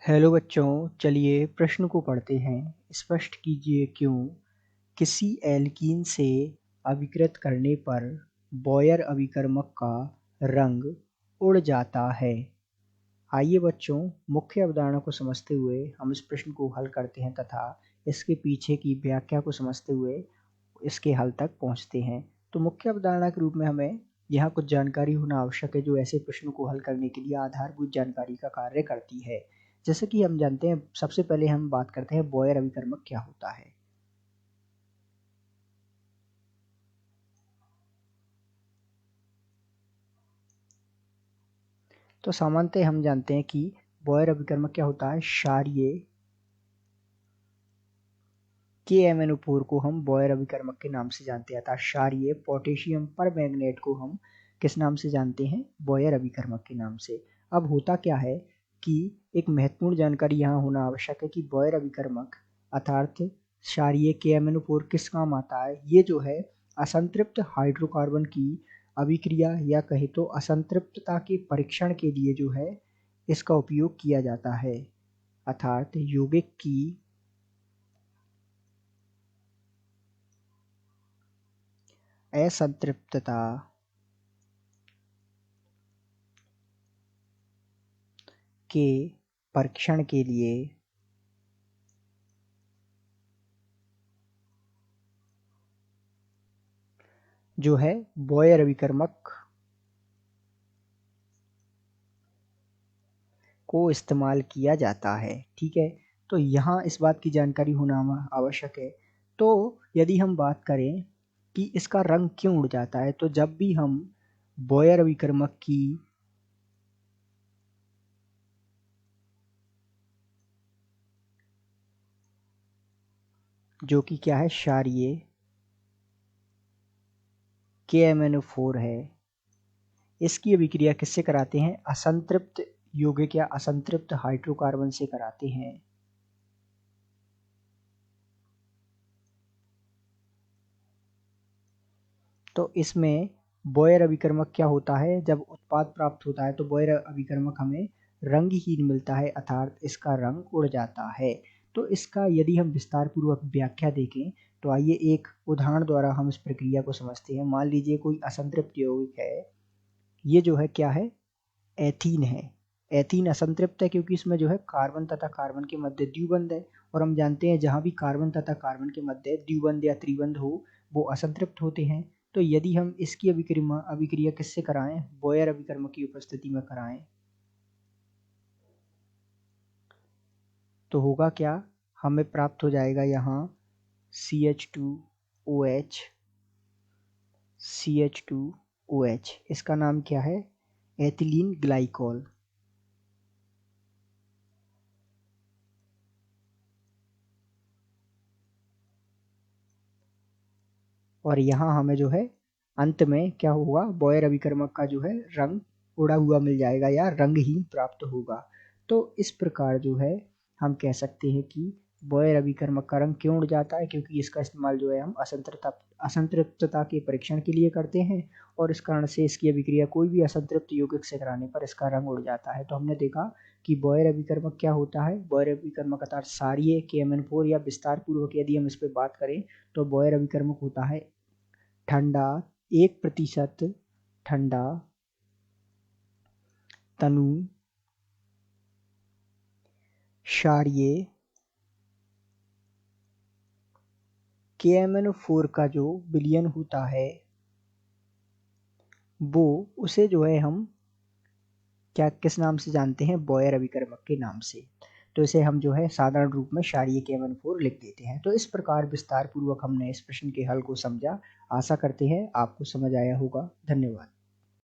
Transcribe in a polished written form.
Hello बच्चों, चलिए प्रश्न को पढ़ते हैं। स्पष्ट कीजिए क्यों किसी एल्कीन से अभिकृत करने पर बॉयर अभिकर्मक का रंग उड़ जाता है। आइए बच्चों, मुख्य अवधारणा को समझते हुए हम इस प्रश्न को हल करते हैं तथा इसके पीछे की व्याख्या को समझते हुए इसके हल तक पहुंचते हैं। तो मुख्य अवधारणा के रूप में हमें यहाँ कुछ जानकारी होना आवश्यक है जो ऐसे प्रश्नों को हल करने के लिए आधारभूत जानकारी का कार्य करती है। जैसे कि हम जानते हैं, सबसे पहले हम बात करते हैं बॉयर अभिकर्मक क्या होता है। तो सामान्यतः हम जानते हैं कि बॉयर अभिकर्मक क्या होता है। क्षारीय KMnO4 को हम बॉयर अभिकर्मक के नाम से जानते हैं, अर्थात क्षारीय पोटेशियम परमैंगनेट को हम किस नाम से जानते हैं? बॉयर अभिकर्मक के नाम से। अब होता क्या है कि एक महत्वपूर्ण जानकारी यहाँ होना आवश्यक है कि बॉयर अभिकर्मक अर्थात क्षारीय KMnO4 किस काम आता है। ये जो है असंतृप्त हाइड्रोकार्बन की अभिक्रिया या कहे तो असंतृप्तता के परीक्षण के लिए जो है इसका उपयोग किया जाता है, अर्थात यौगिक की असंतृप्तता के परीक्षण के लिए जो है बॉयर अभिकर्मक को इस्तेमाल किया जाता है। ठीक है, तो यहाँ इस बात की जानकारी होना आवश्यक है। तो यदि हम बात करें कि इसका रंग क्यों उड़ जाता है, तो जब भी हम बॉयर अभिकर्मक की जो कि क्या है क्षारीय KMnO4 है, इसकी अभिक्रिया किससे कराते हैं? असंतृप्त यौगिक या असंतृप्त हाइड्रोकार्बन से कराते हैं। तो इसमें बॉयर अभिकर्मक क्या होता है? जब उत्पाद प्राप्त होता है तो बॉयर अभिकर्मक हमें रंगहीन मिलता है, अर्थात इसका रंग उड़ जाता है। तो इसका यदि हम विस्तार पूर्वक व्याख्या देखें तो आइए एक उदाहरण द्वारा हम इस प्रक्रिया को समझते हैं। मान लीजिए कोई असंतृप्त यौगिक है, ये जो है क्या है? एथीन है। एथीन असंतृप्त है क्योंकि इसमें जो है कार्बन तथा कार्बन के मध्य द्विबंध है, और हम जानते हैं जहाँ भी कार्बन तथा कार्बन के मध्य द्विबंध या त्रिबंध हो वो असंतृप्त होते हैं। तो यदि हम इसकी अभिक्रिया किससे कराएं? बॉयर अभिकर्मक की उपस्थिति में कराएं तो होगा क्या? हमें प्राप्त हो जाएगा यहाँ CH2OH CH2OH। इसका नाम क्या है? Ethylene glycol. और यहाँ हमें जो है अंत में क्या होगा? बॉयर अभिकर्मक का जो है रंग उड़ा हुआ मिल जाएगा या रंगहीन प्राप्त होगा। तो इस प्रकार जो है हम कह सकते हैं कि बॉयर अभिकर्मक का रंग क्यों उड़ जाता है? क्योंकि इसका इस्तेमाल जो है हम असंतृप्तता के परीक्षण के लिए करते हैं, और इस कारण से इसकी अभिक्रिया कोई भी असंतृप्त यौगिक से कराने पर इसका रंग उड़ जाता है। तो हमने देखा कि बॉयर अभिकर्मक क्या होता है। बॉयर अभिकर्मक अर्थात क्षारीय KMnO4, या विस्तार पूर्वक यदि हम इस पर बात करें तो बॉयर अभिकर्मक होता है ठंडा 1% ठंडा तनु क्षारीय KMnO4 का जो विलयन होता है वो उसे जो है हम क्या किस नाम से जानते हैं? बॉयर अभिकर्मक के नाम से। तो इसे हम जो है साधारण रूप में क्षारीय KMnO4 लिख देते हैं। तो इस प्रकार विस्तार पूर्वक हमने इस प्रश्न के हल को समझा। आशा करते हैं आपको समझ आया होगा। धन्यवाद।